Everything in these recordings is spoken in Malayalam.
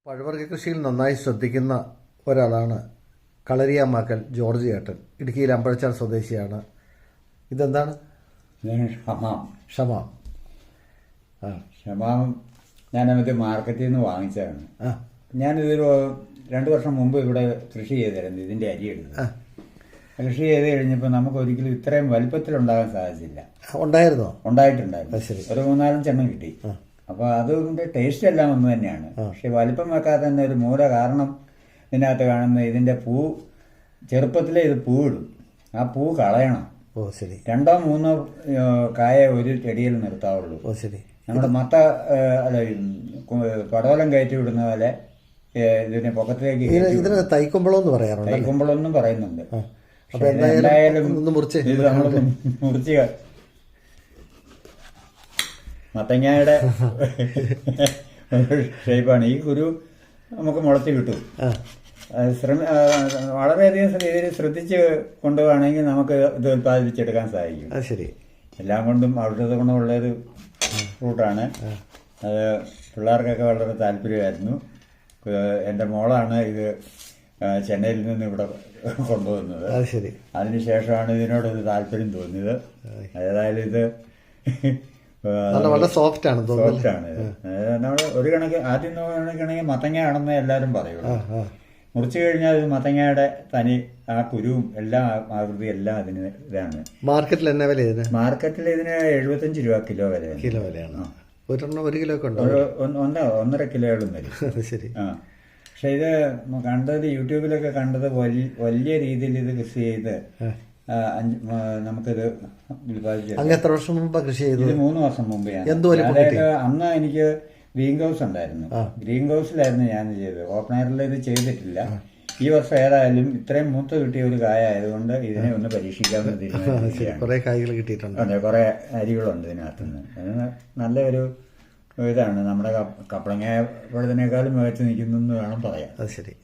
പഴവർഗ്ഗ കൃഷിയിൽ നന്നായി ശ്രദ്ധിക്കുന്ന ഒരാളാണ് കളരിയാമാക്കൽ ജോർജ് ഏട്ടൻ. ഇടുക്കിയിൽ അമ്പഴച്ചാൽ സ്വദേശിയാണ്. ഇതെന്താണ്? ഷമാം. ഷമാം ഞാനത് മാർക്കറ്റിൽ നിന്ന് വാങ്ങിച്ചതാണ്. ഞാനിതൊരു 2 വർഷം മുമ്പ് ഇവിടെ കൃഷി ചെയ്തിരുന്നു. ഇതിന്റെ അരി എടുത്ത് കൃഷി ചെയ്ത് കഴിഞ്ഞപ്പോൾ നമുക്ക് ഒരിക്കലും ഇത്രയും വലിപ്പത്തിലുണ്ടാകാൻ സാധിച്ചില്ല. ഉണ്ടായിട്ടുണ്ടായിരുന്നു. ഒരു 3-4 എണ്ണം കിട്ടി. അപ്പൊ അതുകൊണ്ട് ടേസ്റ്റ് എല്ലാം ഒന്ന് തന്നെയാണ്. പക്ഷെ വലിപ്പം വെക്കാതെ തന്നെ ഒരു മൂല കാരണം ഇതിനകത്ത് കാണുന്ന ഇതിന്റെ പൂ ചെറുപ്പത്തിലേ ഇത് പൂവിടും. ആ പൂ കളയണം. 2-3 കായ ഒരു ചെടിയിൽ നിർത്താവുള്ളൂ. നമ്മുടെ മത്ത പടവലം കയറ്റി വിടുന്ന പോലെ ഇതിനെ പൊക്കത്തിലേക്ക് തൈക്കുമ്പളെന്നും പറയുന്നുണ്ട്. എന്തായാലും ഇത് നമ്മൾ മുറിച്ച് മത്തങ്ങയുടെ ഷേപ്പാണ്. ഈ കുരു നമുക്ക് മുളച്ച് കിട്ടും. വളരെയധികം രീതിയിൽ ശ്രദ്ധിച്ച് കൊണ്ടുപോവുകയാണെങ്കിൽ നമുക്ക് ഇത് ഉത്പാദിപ്പിച്ചെടുക്കാൻ സാധിക്കും. എല്ലാം കൊണ്ടും ഔഷധ ഗുണമുള്ളൊരു ഫ്രൂട്ടാണ്. അത് പിള്ളേർക്കൊക്കെ വളരെ താല്പര്യമായിരുന്നു. എൻ്റെ മോളാണ് ഇത് ചെന്നൈയിൽ നിന്ന് ഇവിടെ കൊണ്ടുവന്നത്. അതിനുശേഷമാണ് ഇതിനോടൊരു താല്പര്യം തോന്നിയത്. ഏതായാലും ഇത് വളരെ സോഫ്റ്റ് ആണ്. നമ്മൾ ഒരു കണക്ക് ആദ്യം നോക്കുകയാണെങ്കിൽ മത്തങ്ങയാണെന്ന് എല്ലാവരും പറയുള്ളൂ. മുറിച്ചു കഴിഞ്ഞാൽ ഇത് മത്തങ്ങയുടെ തനി ആ കുരുവും എല്ലാ ആകൃതി എല്ലാം അതിന് ഇതാണ്. മാർക്കറ്റിൽ എന്നാ വില? മാർക്കറ്റിൽ ഇതിന് 75 രൂപ കിലോ വിലയാണ്. 1 കിലോ 1.5 കിലോയോളം വരും. പക്ഷെ ഇത് കണ്ടത് യൂട്യൂബിലൊക്കെ കണ്ടത് വലിയ രീതിയിൽ ഇത് കൃഷി ചെയ്ത് നമുക്കിത് എത്ര വർഷം മുമ്പ് കൃഷി ചെയ്തത്? ഇത് 3 വർഷം മുമ്പ് അതായത് അന്ന് എനിക്ക് ഗ്രീൻ ഹൗസ് ഉണ്ടായിരുന്നു. ഗ്രീൻ ഹൗസിലായിരുന്നു ഞാൻ ചെയ്തത്. ഓപ്പൺ എയറിൽ ഇത് ചെയ്തിട്ടില്ല. ഈ വർഷം ഏതായാലും ഇത്രയും മൂത്ത് കിട്ടിയ ഒരു കായ ആയതുകൊണ്ട് ഇതിനെ ഒന്ന് പരീക്ഷിക്കാമെന്ന് തീരുമാനിക്കുകയാണ്. കുറെ കായ്കൾ കിട്ടിയിട്ടുണ്ട്. അതെ, കുറെ അരികളുണ്ട് ഇതിനകത്തുനിന്ന്. നല്ലൊരു ഇതാണ്. നമ്മുടെ കപ്പളങ്ങ പഴത്തിനേക്കാളും മികച്ച് നിൽക്കുന്നു വേണം പറയാം. അത് ശരി.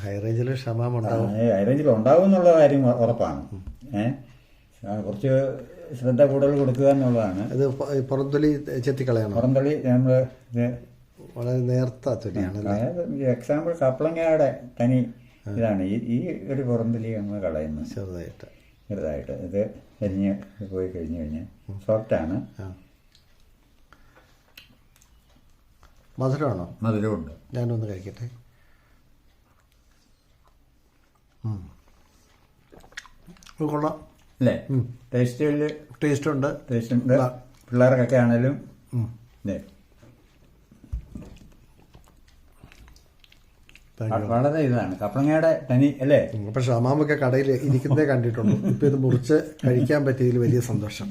ഹൈ റേഞ്ചിൽ ഷമാം ഉണ്ടാവും. ഹൈ റേഞ്ചിൽ ഉണ്ടാവും എന്നുള്ള കാര്യം ഉറപ്പാണ്. കുറച്ച് ശ്രദ്ധ കൂടുതൽ കൊടുക്കുക എന്നുള്ളതാണ്. ഇത് പുറംതൊലി ചെത്തിക്കളയണം. പുറംതൊലി നമ്മൾ വളരെ നേർത്ത തൊലിയാണ്. എക്സാമ്പിൾ കപ്പളങ്ങയുടെ തനി ഇതാണ്. ഈ ഒരു പുറംതൊലി നമ്മൾ കളയുന്നു ചെറുതായിട്ട്. ഇത് അരിഞ്ഞ് പോയി കഴിഞ്ഞ് സോഫ്റ്റാണ്. മധുരമാണോ? മധുരമുണ്ട്. ഞാനൊന്ന് കഴിക്കട്ടെ. കൊള്ളാം അല്ലേ? ടേസ്റ്റ് ഉണ്ട്. പിള്ളേർക്കൊക്കെ ആണേലും വളരെ ഇതാണ് കപ്പളങ്ങയുടെ തനി അല്ലേ? പക്ഷെ അമ്മാമൊക്കെ കടയിൽ ഇരിക്കുന്നതേ കണ്ടിട്ടുള്ളൂ. ഇപ്പൊ ഇത് മുറിച്ച് കഴിക്കാൻ പറ്റിയതിൽ വലിയ സന്തോഷം.